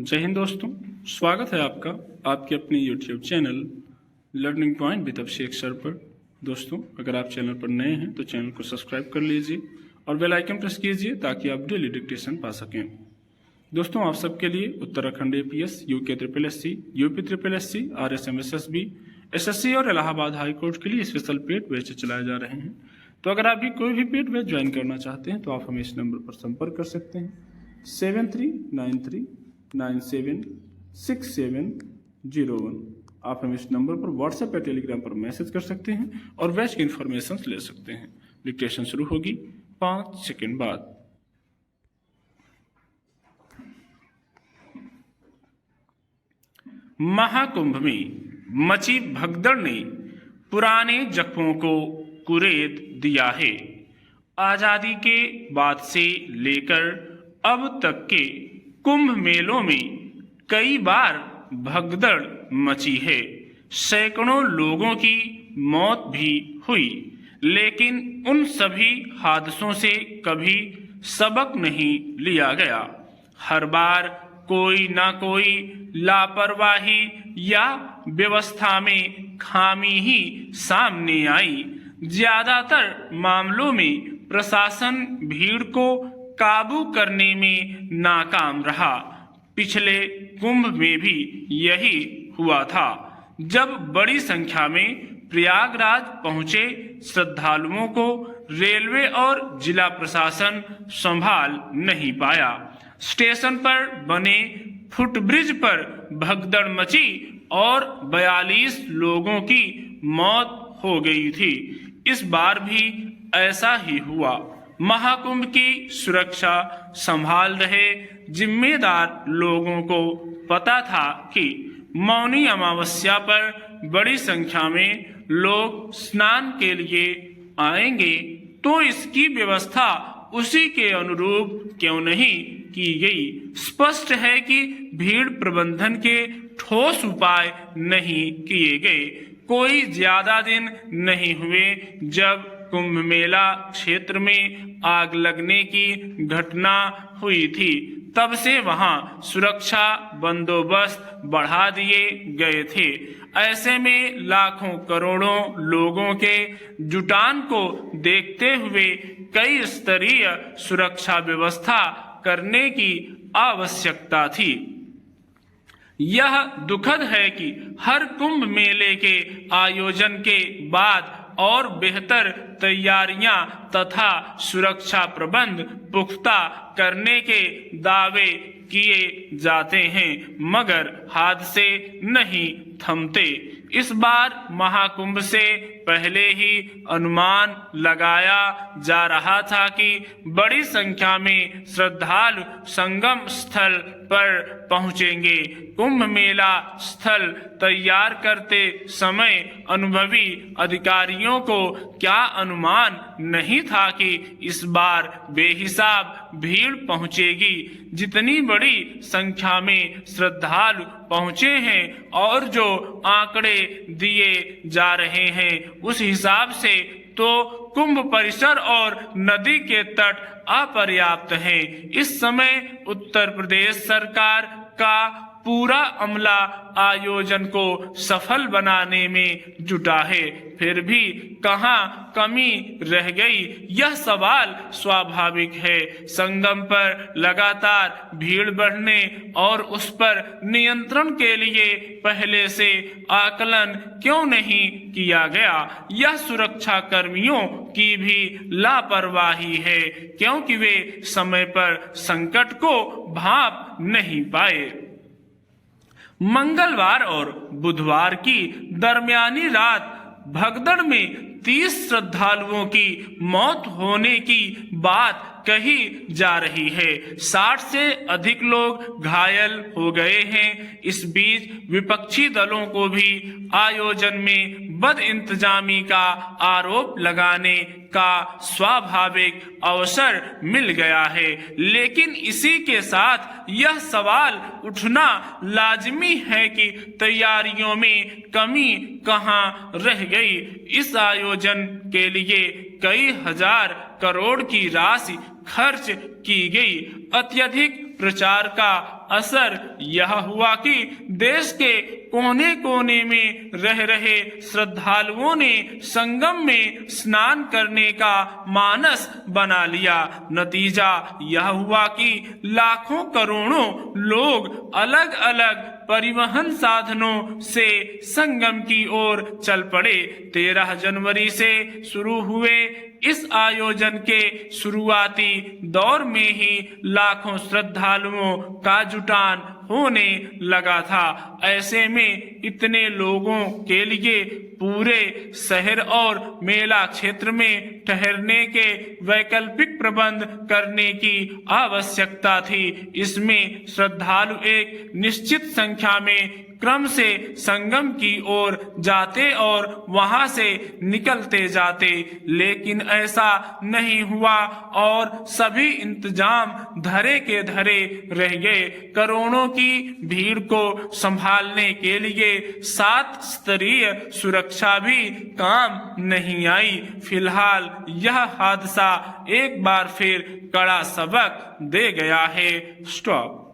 जय हिंद दोस्तों, स्वागत है आपका आपके अपने YouTube channel learning point with Abhishek sir पर। दोस्तों, अगर आप चैनल पर नए हैं तो चैनल को सब्सक्राइब कर लीजिए और बेल आइकन प्रेस कीजिए ताकि आप डेली डिक्टेशन पा सकें। दोस्तों, आप सबके लिए Uttarakhand APS, UK SSSC, UP SSSC, RSM SSB, SSC और इलाहाबाद हाई कोर्ट के लिए स्पेशल पेड बैच चलाए जा रहे हैं। तो अगर आप भी कोई भी पेड बैच ज्वाइन करना चाहते हैं तो आप हमें इस नंबर पर संपर्क कर सकते हैं 7393976701। आप हमें इस नंबर पर व्हाट्सएप या टेलीग्राम पर मैसेज कर सकते हैं और बैच की इंफॉर्मेशन ले सकते हैं। डिक्टेशन शुरू होगी 5 सेकंड बाद। महाकुंभ में मची भगदड़ ने पुराने जख्मों को कुरेद दिया है। आजादी के बाद से लेकर अब तक के कुंभ मेलों में कई बार भगदड़ मची है। सैकड़ों लोगों की मौत भी हुई, लेकिन उन सभी हादसों से कभी सबक नहीं लिया गया। हर बार कोई ना कोई लापरवाही या व्यवस्था में खामी ही सामने आई। ज्यादातर मामलों में प्रशासन भीड़ को काबू करने में नाकाम रहा। पिछले कुंभ में भी यही हुआ था, जब बड़ी संख्या में प्रयागराज पहुंचे श्रद्धालुओं को रेलवे और जिला प्रशासन संभाल नहीं पाया। स्टेशन पर बने फुटब्रिज पर भगदड़ मची और 42 लोगों की मौत हो गई थी। इस बार भी ऐसा ही हुआ। महाकुंभ की सुरक्षा संभाल रहे जिम्मेदार लोगों को पता था कि मौनी अमावस्या पर बड़ी संख्या में लोग स्नान के लिए आएंगे, तो इसकी व्यवस्था उसी के अनुरूप क्यों नहीं की गई। स्पष्ट है कि भीड़ प्रबंधन के ठोस उपाय नहीं किए गए। कोई ज्यादा दिन नहीं हुए जब कुंभ मेला क्षेत्र में आग लगने की घटना हुई थी। तब से वहां सुरक्षा बंदोबस्त बढ़ा दिए गए थे। ऐसे में लाखों करोड़ों लोगों के जुटान को देखते हुए कई स्तरीय सुरक्षा व्यवस्था करने की आवश्यकता थी। यह दुखद है कि हर कुंभ मेले के आयोजन के बाद और बेहतर तैयारियां तथा सुरक्षा प्रबंध पुख्ता करने के दावे किए जाते हैं, मगर हादसे नहीं थमते। इस बार महाकुंभ से पहले ही अनुमान लगाया जा रहा था कि बड़ी संख्या में श्रद्धालु संगम स्थल पर पहुंचेंगे। कुंभ मेला स्थल तैयार करते समय अनुभवी अधिकारियों को क्या अनुमान नहीं था कि इस बार बेहिसाब भीड़ पहुंचेगी। जितनी बड़ी संख्या में श्रद्धालु पहुंचे हैं और जो आंकड़े दिए जा रहे हैं, उस हिसाब से तो कुंभ परिसर और नदी के तट अपर्याप्त हैं। इस समय उत्तर प्रदेश सरकार का पूरा अमला आयोजन को सफल बनाने में जुटा है, फिर भी कहां कमी रह गई, यह सवाल स्वाभाविक है। संगम पर लगातार भीड़ बढ़ने और उस पर नियंत्रण के लिए पहले से आकलन क्यों नहीं किया गया? यह सुरक्षा कर्मियों की भी लापरवाही है, क्योंकि वे समय पर संकट को भांप नहीं पाए। मंगलवार और बुधवार की दरमियानी रात भगदड़ में 30 श्रद्धालुओं की मौत होने की बात कही जा रही है। 60 से अधिक लोग घायल हो गए हैं। इस बीच विपक्षी दलों को भी आयोजन में बदइंतजामी का आरोप लगाने का स्वाभाविक अवसर मिल गया है, लेकिन इसी के साथ यह सवाल उठना लाजमी है कि तैयारियों में कमी कहां रह गई। इस आयोजन के लिए कई हजार करोड़ की राशि खर्च की गई। अत्यधिक प्रचार का असर यह हुआ कि देश के कोने कोने में रह रहे श्रद्धालुओं ने संगम में स्नान करने का मानस बना लिया। नतीजा यह हुआ कि लाखों करोड़ों लोग अलग अलग परिवहन साधनों से संगम की ओर चल पड़े। 13 जनवरी से शुरू हुए इस आयोजन के शुरुआती दौर में ही लाखों श्रद्धालुओं का जुटान होने लगा था। ऐसे में इतने लोगों के लिए पूरे शहर और मेला क्षेत्र में ठहरने के वैकल्पिक प्रबंध करने की आवश्यकता थी। इसमें श्रद्धालु एक निश्चित संख्या में क्रम से संगम की ओर जाते और वहां से निकलते जाते, लेकिन ऐसा नहीं हुआ और सभी इंतजाम धरे के धरे रह गए। करोड़ों की भीड़ को संभालने के लिए 7 स्तरीय सुरक्षा भी काम नहीं आई। फिलहाल यह हादसा एक बार फिर कड़ा सबक दे गया है। स्टॉप।